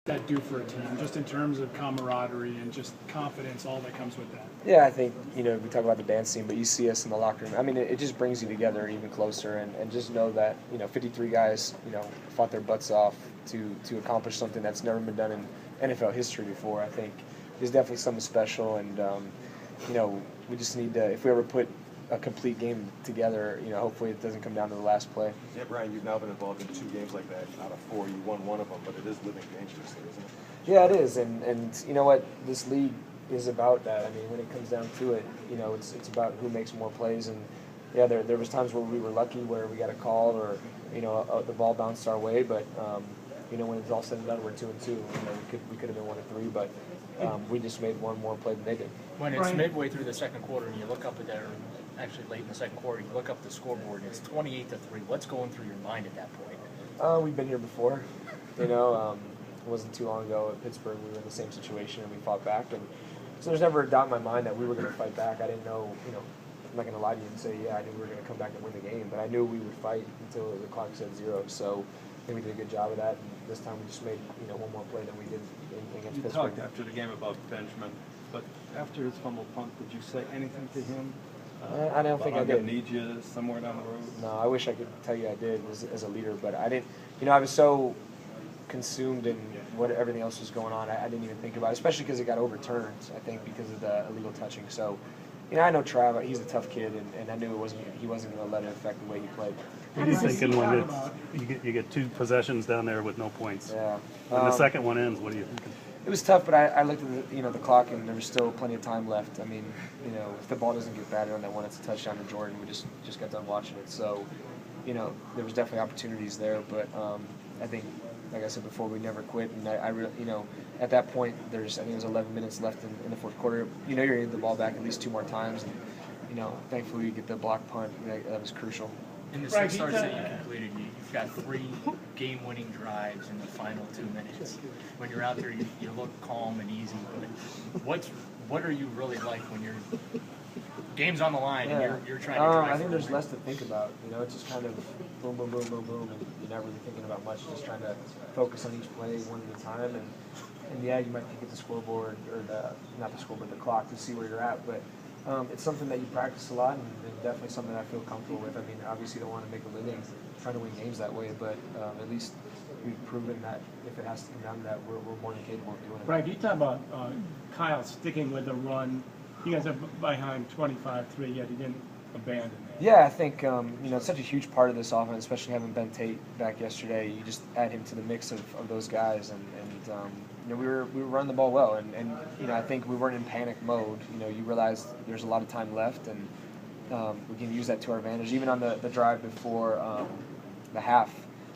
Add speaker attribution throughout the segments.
Speaker 1: that do for a team, just in terms of camaraderie and just confidence, all that comes with that?
Speaker 2: Yeah, I think, we talk about the band scene, but you see us in the locker room. I mean, it just brings you together even closer, and just know that, 53 guys, fought their butts off to accomplish something that's never been done in NFL history before. I think is definitely something special, and, we just need to, if we ever put a complete game together, hopefully it doesn't come down to the last play.
Speaker 3: Yeah, Brian, you've now been involved in 2 games like that out of 4. You won one of them, but it is living dangerously, isn't it?
Speaker 2: Yeah, it is, and you know what, this league is about that. I mean, when it comes down to it, it's about who makes more plays, and yeah, there was times where we were lucky where we got a call or the ball bounced our way, but when it's all said and done, we're 2-2. We could have been 1-3, but we just made one more play than they did.
Speaker 4: When it's midway through the second quarter and you look up at that, or actually late in the second quarter, you look up the scoreboard and it's 28-3. What's going through your mind at that point?
Speaker 2: We've been here before. It wasn't too long ago at Pittsburgh. We were in the same situation and we fought back. And so there's never a doubt in my mind that we were going to fight back. I didn't know, I'm not going to lie to you and say, yeah, I knew we were going to come back and win the game. But I knew we would fight until the clock said 0. So I think we did a good job of that. And this time we just made, one more play than we did against
Speaker 5: You
Speaker 2: Pittsburgh.
Speaker 5: talked after the game about Benjamin, but after his fumble punt, did you say anything to him?
Speaker 2: I don't think I did.
Speaker 5: I'm going to need you somewhere down the road?
Speaker 2: No, I wish I could tell you I did as a leader, but I didn't. I was so consumed in what everything else was going on, I didn't even think about it, especially because it got overturned, I think, because of the illegal touching. So, I know Trav, he's a tough kid, and I knew he wasn't going to let it affect the way he played.
Speaker 6: What are you thinking when you get 2 possessions down there with no points?
Speaker 2: Yeah.
Speaker 6: When the second one ends, what are you thinking?
Speaker 2: It was tough, but I looked at the clock, and there was still plenty of time left. I mean, if the ball doesn't get batted on that one, it's a touchdown to Jordan. We just got done watching it, so there was definitely opportunities there. But I think, like I said before, we never quit, and I really, at that point, I think it was 11 minutes left in the fourth quarter. You're going to get the ball back at least 2 more times, and thankfully you get the block punt. That was crucial.
Speaker 4: In the 6 starts that you completed, you've got 3 game-winning drives in the final 2 minutes. When you're out there, you look calm and easy. But what are you really like when your game's on the line and you're trying to drive?
Speaker 2: I think there's less to think about. It's just kind of boom, boom, boom, boom, boom, and you're not really thinking about much. Just trying to focus on each play one at a time. And yeah, you might look at the scoreboard or not the scoreboard, the clock to see where you're at, but. It's something that you practice a lot, and definitely something I feel comfortable with. I mean, obviously you don't want to make a living trying to win games that way, but at least we've proven that if it has to come down to that, we're more than capable of doing it.
Speaker 7: Right, you talk about Kyle sticking with the run. You guys are behind 25-3, yet he didn't abandon that.
Speaker 2: Yeah, I think it's such a huge part of this offense, especially having Ben Tate back yesterday. You just add him to the mix of those guys, and we were running the ball well, and I think we weren't in panic mode. You realize there's a lot of time left, and we can use that to our advantage. Even on the drive before the half,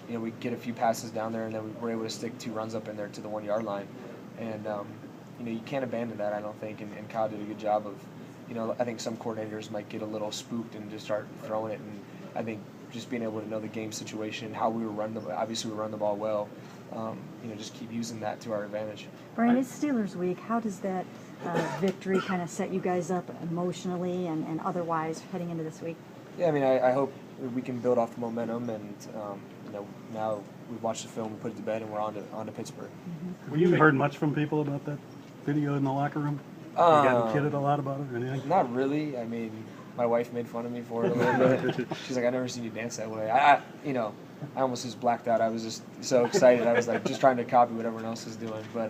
Speaker 2: we get a few passes down there, and then we were able to stick 2 runs up in there to the 1-yard line, and you can't abandon that, I don't think. And Kyle did a good job of. I think some coordinators might get a little spooked and just start throwing it, and I think just being able to know the game situation, how we were running obviously we run the ball well. Just keep using that to our advantage.
Speaker 8: Brian, it's Steelers week. How does that victory kind of set you guys up emotionally and otherwise heading into this week?
Speaker 2: Yeah, I mean, I hope we can build off the momentum, and now we've watched the film, we put it to bed, and we're on to Pittsburgh.
Speaker 8: Mm-hmm.
Speaker 6: Have you heard much from people about that video in the locker room? You gotten kidded a lot about it or anything?
Speaker 2: Not really. I mean, my wife made fun of me for it a little bit. She's like, "I've never seen you dance that way." I almost just blacked out. I was just so excited. I was like just trying to copy what everyone else is doing. But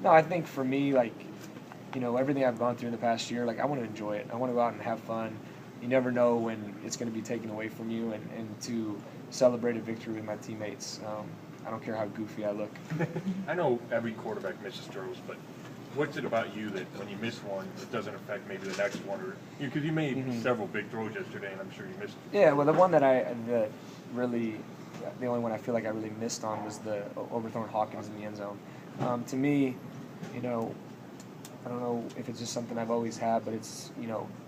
Speaker 2: no, I think for me, everything I've gone through in the past year, I want to enjoy it. I want to go out and have fun. You never know when it's going to be taken away from you, and to celebrate a victory with my teammates. I don't care how goofy I look.
Speaker 9: I know every quarterback misses throws, but what's it about you that when you miss one, it doesn't affect maybe the next one? Or because you made several big throws yesterday, and I'm sure you missed them.
Speaker 2: Yeah, well, the one that really, the only one I feel like I really missed on was the overthrown Hawkins in the end zone. To me, I don't know if it's just something I've always had, but it's,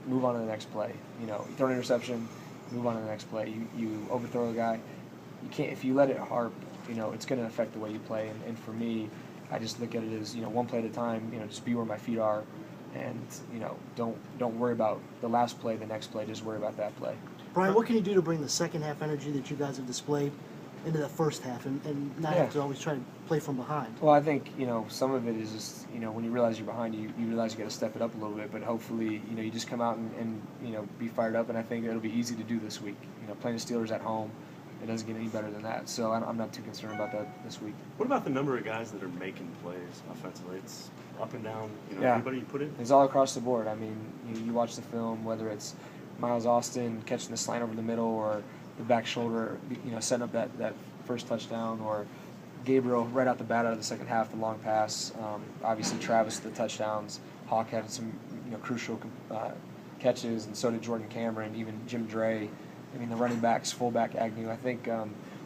Speaker 2: move on to the next play. You throw an interception, move on to the next play. You overthrow a guy. You can't, if you let it harp, it's going to affect the way you play. And for me, I just look at it as, one play at a time, just be where my feet are, and, don't worry about the last play, the next play, just worry about that play.
Speaker 10: Brian, what can you do to bring the second half energy that you guys have displayed into the first half and not
Speaker 2: Yeah.
Speaker 10: have to always try to play from behind.
Speaker 2: Well, I think, some of it is just, when you realize you're behind, you realize you got to step it up a little bit. But hopefully, you just come out and be fired up. And I think it'll be easy to do this week. Playing the Steelers at home, it doesn't get any better than that. So I'm not too concerned about that this week.
Speaker 11: What about the number of guys that are making plays offensively? It's up and down.
Speaker 2: Yeah.
Speaker 11: Everybody you put in.
Speaker 2: It's all across the board. I mean, you watch the film, whether it's Miles Austin catching the slant over the middle or the back shoulder, setting up that first touchdown, or Gabriel right out the bat out of the second half, the long pass. Obviously, Travis the touchdowns. Hawk had some crucial catches, and so did Jordan Cameron, even Jim Dre. I mean, the running backs, fullback Agnew. I think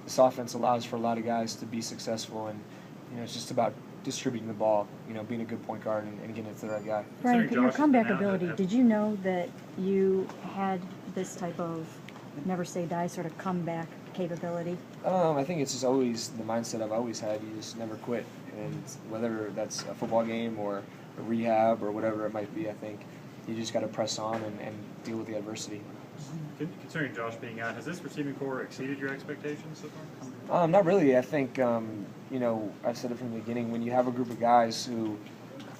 Speaker 2: this offense allows for a lot of guys to be successful, and it's just about distributing the ball, being a good point guard and getting it to the right guy.
Speaker 8: Brian, your
Speaker 9: Josh
Speaker 8: comeback
Speaker 9: now
Speaker 8: ability,
Speaker 9: that-
Speaker 8: did you know that you had this type of never say die sort of comeback capability?
Speaker 2: I think it's just always the mindset I've always had. You just never quit, and whether that's a football game or a rehab or whatever it might be, I think you just got to press on and deal with the adversity.
Speaker 12: Concerning Josh being out, has this receiving core exceeded your expectations so far?
Speaker 2: Not really. I think, I've said it from the beginning, when you have a group of guys who,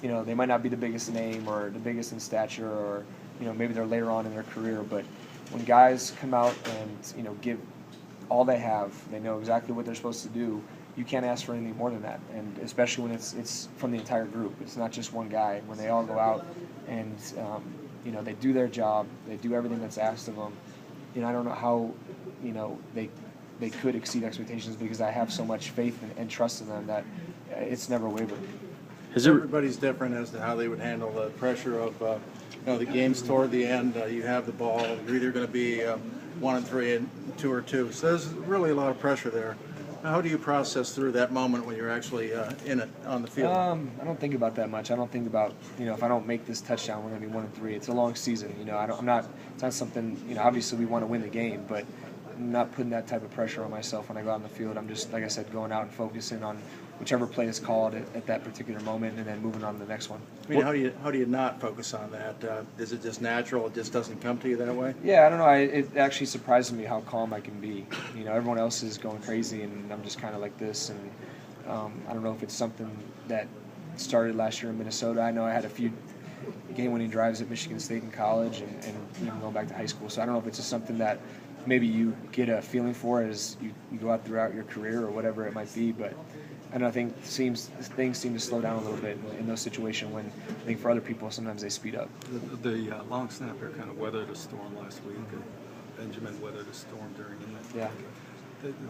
Speaker 2: they might not be the biggest name or the biggest in stature, or, maybe they're later on in their career, but when guys come out and, give all they have, they know exactly what they're supposed to do, you can't ask for anything more than that. And especially when it's from the entire group. It's not just one guy. When they all go out and, they do their job, they do everything that's asked of them. I don't know how, they could exceed expectations, because I have so much faith and trust in them that it's never wavered.
Speaker 13: Everybody's different as to how they would handle the pressure of, the games toward the end. You have the ball. You're either going to be 1-3 and 2 or 2. So there's really a lot of pressure there. How do you process through that moment when you're actually in it on the field?
Speaker 2: I don't think about that much. I don't think about, if I don't make this touchdown, we're going to be 1-3. It's a long season. It's not something, obviously we want to win the game, but I'm not putting that type of pressure on myself when I go out on the field. I'm just, like I said, going out and focusing on whichever play is called at that particular moment, and then moving on to the next one.
Speaker 13: I mean, how do you not focus on that? Is it just natural? It just doesn't come to you that way?
Speaker 2: Yeah, I don't know. It actually surprises me how calm I can be. Everyone else is going crazy, and I'm just kind of like this. And I don't know if it's something that started last year in Minnesota. I know I had a few game-winning drives at Michigan State in college, and even going back to high school. So I don't know if it's just something that maybe you get a feeling for as you go out throughout your career or whatever it might be, but I think things seem to slow down a little bit in those situations when I think for other people sometimes they speed up.
Speaker 5: The long snapper kind of weathered a storm last week. Benjamin weathered a storm during the
Speaker 2: Yeah.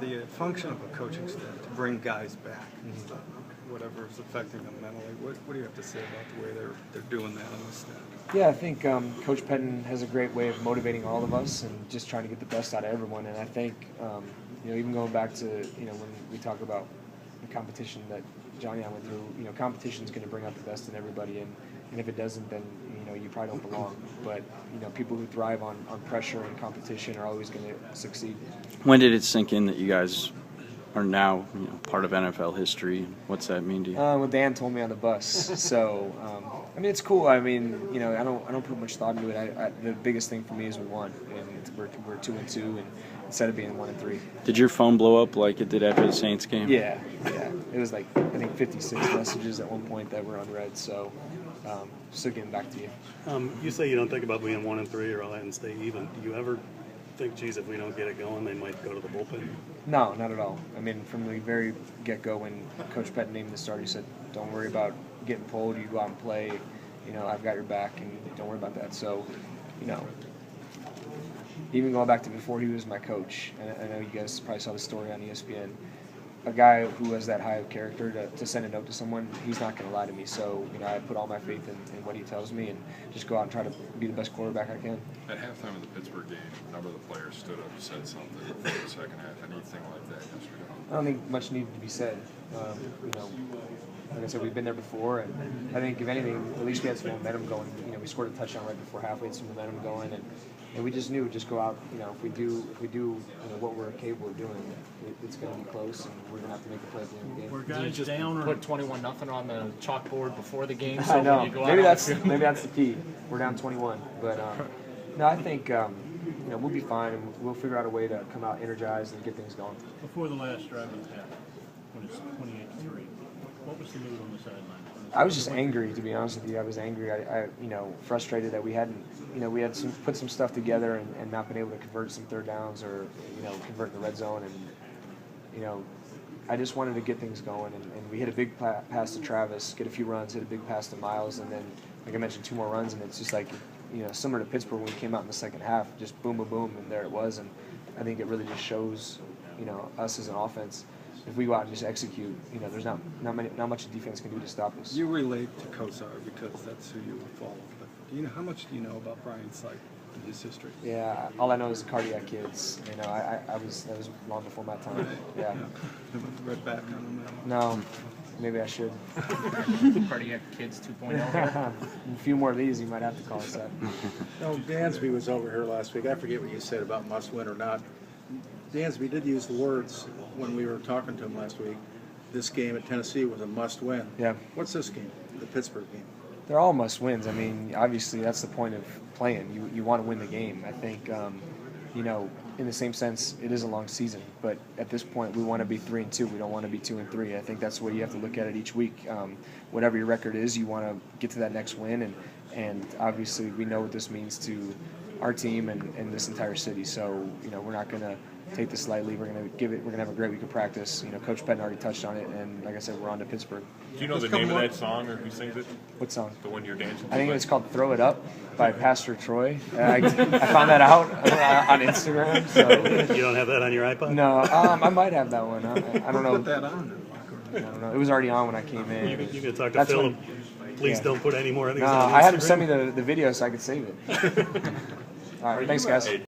Speaker 5: The function of a coaching staff to bring guys back, whatever is affecting them mentally. What do you have to say about the way they're doing that on the staff?
Speaker 2: Yeah, I think Coach Pettin has a great way of motivating all of us and just trying to get the best out of everyone. And I think even going back to when we talk about the competition that Johnny and I went through, competition is going to bring out the best in everybody, and if it doesn't, then you probably don't belong. But people who thrive on pressure and competition are always going to succeed.
Speaker 14: When did it sink in that you guys are now part of NFL history? What's that mean to you?
Speaker 2: Well, Dan told me on the bus. So it's cool. I don't put much thought into it. The biggest thing for me is we won, and we're 2-2, and instead of being 1-3.
Speaker 14: Did your phone blow up like it did after the Saints game?
Speaker 2: Yeah. It was like I think 56 messages at one point that were unread. So still getting back to you.
Speaker 6: You say you don't think about being 1-3 or all that and stay even. Do you ever think, geez, if we don't get it going, they might go to the bullpen?
Speaker 2: No, not at all. From the very get-go, when Coach Pettin named the start, he said, "Don't worry about getting pulled. You go out and play. I've got your back, and don't worry about that." So, even going back to before he was my coach, and I know you guys probably saw the story on ESPN, a guy who has that high of character to send a note to someone, he's not going to lie to me. So, I put all my faith in what he tells me and just go out and try to be the best quarterback I can.
Speaker 15: At halftime of the Pittsburgh game, a number of the players stood up and said something before the second half. Anything like that yesterday?
Speaker 2: I don't think much needed to be said. Like I said, we've been there before, and I think if anything, at least we had some momentum going. We scored a touchdown right before half. We had some momentum going, and we just knew just go out. If we do what we're capable of doing, it's going to be close, and we're going to have to make a play at the end of the game.
Speaker 4: We're guys just down put 21-0 on the chalkboard before the game.
Speaker 2: So
Speaker 4: I know.
Speaker 2: maybe that's the key. We're down 21, but no, I think we'll be fine, and we'll figure out a way to come out energized and get things going.
Speaker 6: Before the last drive of the half, when it's 28-3, what was the mood on the sideline?
Speaker 2: I was just angry, to be honest with you. I was angry. I frustrated that we hadn't, we had put some stuff together and not been able to convert some third downs or, convert in the red zone. And, I just wanted to get things going. And we hit a big pass to Travis, get a few runs, hit a big pass to Miles, and then, like I mentioned, 2 more runs. And it's just like, similar to Pittsburgh when we came out in the second half, just boom, boom, boom, and there it was. And I think it really just shows, us as an offense. If we go out and just execute, there's not much defense can do to stop us.
Speaker 5: You relate to Kosar because that's who you follow. But how much do you know about Brian Sipe and his history?
Speaker 2: Yeah, all I know is the cardiac kids. That was long before my time. Yeah.
Speaker 5: Read back on them.
Speaker 2: No, maybe I should.
Speaker 4: Cardiac Kids 2.0.
Speaker 2: A few more of these, you might have to call us that.
Speaker 13: Dansby was over here last week. I forget what you said about must win or not. Dansby did use the words when we were talking to him last week. This game at Tennessee was a must win.
Speaker 2: Yeah.
Speaker 13: What's this game? The Pittsburgh game?
Speaker 2: They're all must wins. I mean, obviously that's the point of playing. You want to win the game. I think, in the same sense, it is a long season. But at this point, we want to be 3-2. We don't want to be 2-3. I think that's the way you have to look at it each week. Whatever your record is, you want to get to that next win. And obviously, we know what this means to our team and this entire city. So, we're not going to take this lightly. We're going to have a great week of practice. Coach Pettin already touched on it, and like I said, we're on to Pittsburgh.
Speaker 9: Do you know the name of that song or who sings it?
Speaker 2: What song?
Speaker 9: The one you're dancing to?
Speaker 2: I think it's called "Throw It Up" by Pastor Troy. I found that out on Instagram. So
Speaker 6: You don't have that on your iPod?
Speaker 2: no, I might have that one. I don't know.
Speaker 5: Put that on.
Speaker 2: I don't know. It was already on when I came in.
Speaker 6: You can talk to
Speaker 2: That's
Speaker 6: Philip.
Speaker 2: when-
Speaker 6: Please
Speaker 2: yeah.
Speaker 6: don't put any more of these
Speaker 2: No,
Speaker 6: on
Speaker 2: I had him
Speaker 6: Instagram.
Speaker 2: send me the video so I could save it. All right, thanks, guys.